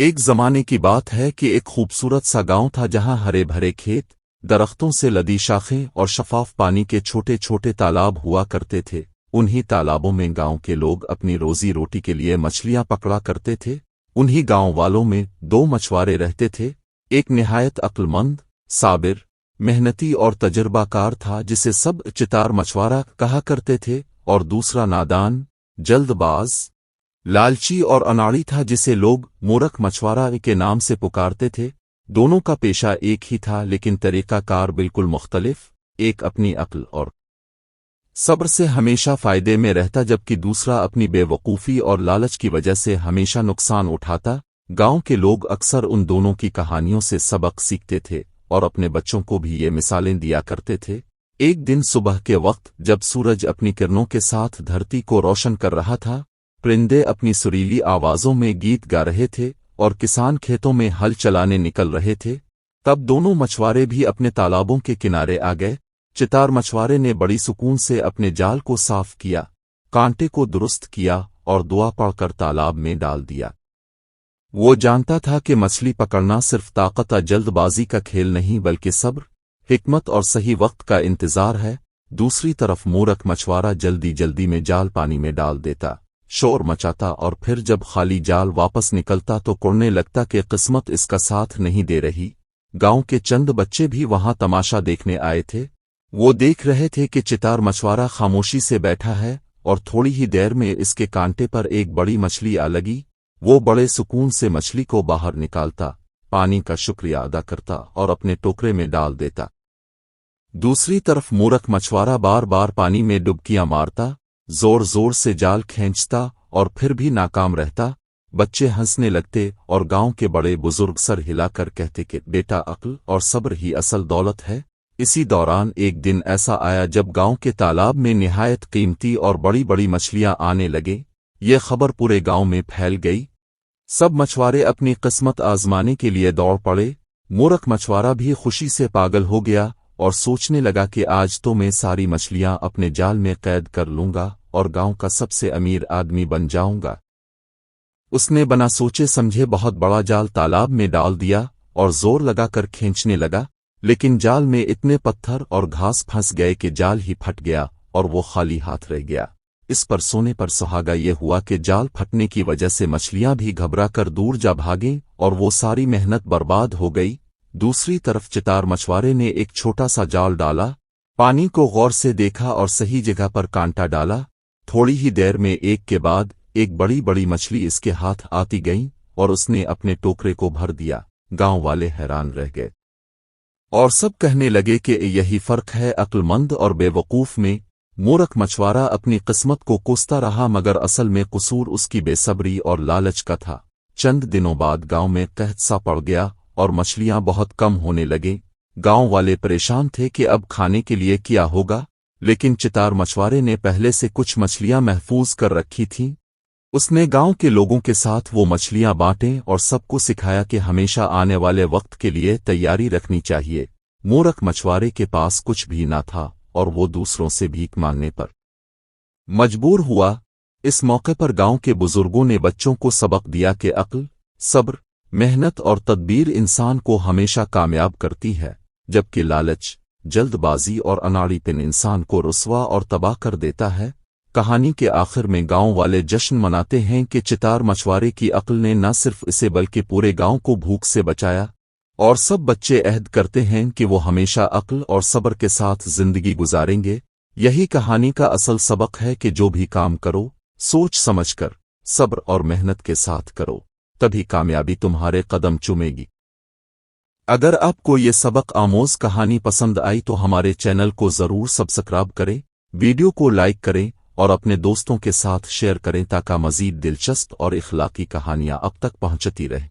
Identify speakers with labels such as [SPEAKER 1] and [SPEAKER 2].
[SPEAKER 1] ایک زمانے کی بات ہے کہ ایک خوبصورت سا گاؤں تھا جہاں ہرے بھرے کھیت، درختوں سے لدی شاخیں اور شفاف پانی کے چھوٹے چھوٹے تالاب ہوا کرتے تھے۔ انہی تالابوں میں گاؤں کے لوگ اپنی روزی روٹی کے لیے مچھلیاں پکڑا کرتے تھے۔ انہی گاؤں والوں میں دو مچھوارے رہتے تھے، ایک نہایت عقل مند، صابر، محنتی اور تجربہ کار تھا جسے سب چتار مچھوارہ کہا کرتے تھے، اور دوسرا نادان، جلد باز، لالچی اور اناڑی تھا جسے لوگ مورخ مچھوارہ کے نام سے پکارتے تھے۔ دونوں کا پیشہ ایک ہی تھا لیکن طریقہ کار بالکل مختلف، ایک اپنی عقل اور صبر سے ہمیشہ فائدے میں رہتا جبکہ دوسرا اپنی بے وقوفی اور لالچ کی وجہ سے ہمیشہ نقصان اٹھاتا۔ گاؤں کے لوگ اکثر ان دونوں کی کہانیوں سے سبق سیکھتے تھے اور اپنے بچوں کو بھی یہ مثالیں دیا کرتے تھے۔ ایک دن صبح کے وقت جب سورج اپنی کرنوں کے ساتھ دھرتی کو روشن کر رہا تھا، پرندے اپنی سریلی آوازوں میں گیت گا رہے تھے اور کسان کھیتوں میں ہل چلانے نکل رہے تھے، تب دونوں مچھوارے بھی اپنے تالابوں کے کنارے آ گئے۔ چتار مچھوارے نے بڑی سکون سے اپنے جال کو صاف کیا، کانٹے کو درست کیا اور دعا پڑھ کر تالاب میں ڈال دیا۔ وہ جانتا تھا کہ مچھلی پکڑنا صرف طاقت جلد بازی کا کھیل نہیں بلکہ صبر، حکمت اور صحیح وقت کا انتظار ہے۔ دوسری طرف مورخ مچھوارہ جلدی جلدی میں جال پانی میں ڈال دیتا، شور مچاتا اور پھر جب خالی جال واپس نکلتا تو کوڑنے لگتا کہ قسمت اس کا ساتھ نہیں دے رہی۔ گاؤں کے چند بچے بھی وہاں تماشا دیکھنے آئے تھے۔ وہ دیکھ رہے تھے کہ چتار مچھوارہ خاموشی سے بیٹھا ہے اور تھوڑی ہی دیر میں اس کے کانٹے پر ایک بڑی مچھلی آ لگی۔ وہ بڑے سکون سے مچھلی کو باہر نکالتا، پانی کا شکریہ ادا کرتا اور اپنے ٹوکرے میں ڈال دیتا۔ دوسری طرف مورخ مچھوارہ بار بار پانی میں ڈبکیاں مارتا، زور زور سے جال کھینچتا اور پھر بھی ناکام رہتا۔ بچے ہنسنے لگتے اور گاؤں کے بڑے بزرگ سر ہلا کر کہتے کہ بیٹا، عقل اور صبر ہی اصل دولت ہے۔ اسی دوران ایک دن ایسا آیا جب گاؤں کے تالاب میں نہایت قیمتی اور بڑی بڑی مچھلیاں آنے لگے۔ یہ خبر پورے گاؤں میں پھیل گئی۔ سب مچھوارے اپنی قسمت آزمانے کے لیے دوڑ پڑے۔ مورخ مچھوارہ بھی خوشی سے پاگل ہو گیا اور سوچنے لگا کہ آج تو میں ساری مچھلیاں اپنے جال میں قید کر لوں گا اور گاؤں کا سب سے امیر آدمی بن جاؤں گا۔ اس نے بنا سوچے سمجھے بہت بڑا جال تالاب میں ڈال دیا اور زور لگا کر کھینچنے لگا، لیکن جال میں اتنے پتھر اور گھاس پھنس گئے کہ جال ہی پھٹ گیا اور وہ خالی ہاتھ رہ گیا۔ اس پر سونے پر سہاگا یہ ہوا کہ جال پھٹنے کی وجہ سے مچھلیاں بھی گھبرا کر دور جا بھاگیں اور وہ ساری محنت برباد ہو گئی۔ دوسری طرف چتار مچھوارے نے ایک چھوٹا سا جال ڈالا، پانی کو غور سے دیکھا اور صحیح جگہ پر کانٹا ڈالا۔ تھوڑی ہی دیر میں ایک کے بعد ایک بڑی بڑی مچھلی اس کے ہاتھ آتی گئیں اور اس نے اپنے ٹوکرے کو بھر دیا۔ گاؤں والے حیران رہ گئے اور سب کہنے لگے کہ یہی فرق ہے عقل مند اور بے وقوف میں۔ مورخ مچھوارہ اپنی قسمت کو کوستا رہا مگر اصل میں قصور اس کی بے صبری اور لالچ کا تھا۔ چند دنوں بعد گاؤں میں قحط سا پڑ گیا اور مچھلیاں بہت کم ہونے لگیں۔ گاؤں والے پریشان تھے کہ اب کھانے کے لیے کیا ہوگا، لیکن چتار مچھوارے نے پہلے سے کچھ مچھلیاں محفوظ کر رکھی تھیں۔ اس نے گاؤں کے لوگوں کے ساتھ وہ مچھلیاں بانٹیں اور سب کو سکھایا کہ ہمیشہ آنے والے وقت کے لیے تیاری رکھنی چاہیے۔ مورخ مچھوارے کے پاس کچھ بھی نہ تھا اور وہ دوسروں سے بھیک مانگنے پر مجبور ہوا۔ اس موقع پر گاؤں کے بزرگوں نے بچوں کو سبق دیا کہ عقل، صبر، محنت اور تدبیر انسان کو ہمیشہ کامیاب کرتی ہے، جبکہ لالچ، جلد بازی اور اناڑی پن انسان کو رسوا اور تباہ کر دیتا ہے۔ کہانی کے آخر میں گاؤں والے جشن مناتے ہیں کہ چتار مچھوارے کی عقل نے نہ صرف اسے بلکہ پورے گاؤں کو بھوک سے بچایا، اور سب بچے عہد کرتے ہیں کہ وہ ہمیشہ عقل اور صبر کے ساتھ زندگی گزاریں گے۔ یہی کہانی کا اصل سبق ہے کہ جو بھی کام کرو، سوچ سمجھ کر، صبر اور محنت کے ساتھ کرو، تبھی کامیابی تمہارے قدم چومے گی۔ اگر آپ کو یہ سبق آموز کہانی پسند آئی تو ہمارے چینل کو ضرور سبسکرائب کریں، ویڈیو کو لائک کریں اور اپنے دوستوں کے ساتھ شیئر کریں تاکہ مزید دلچسپ اور اخلاقی کہانیاں اب تک پہنچتی رہیں۔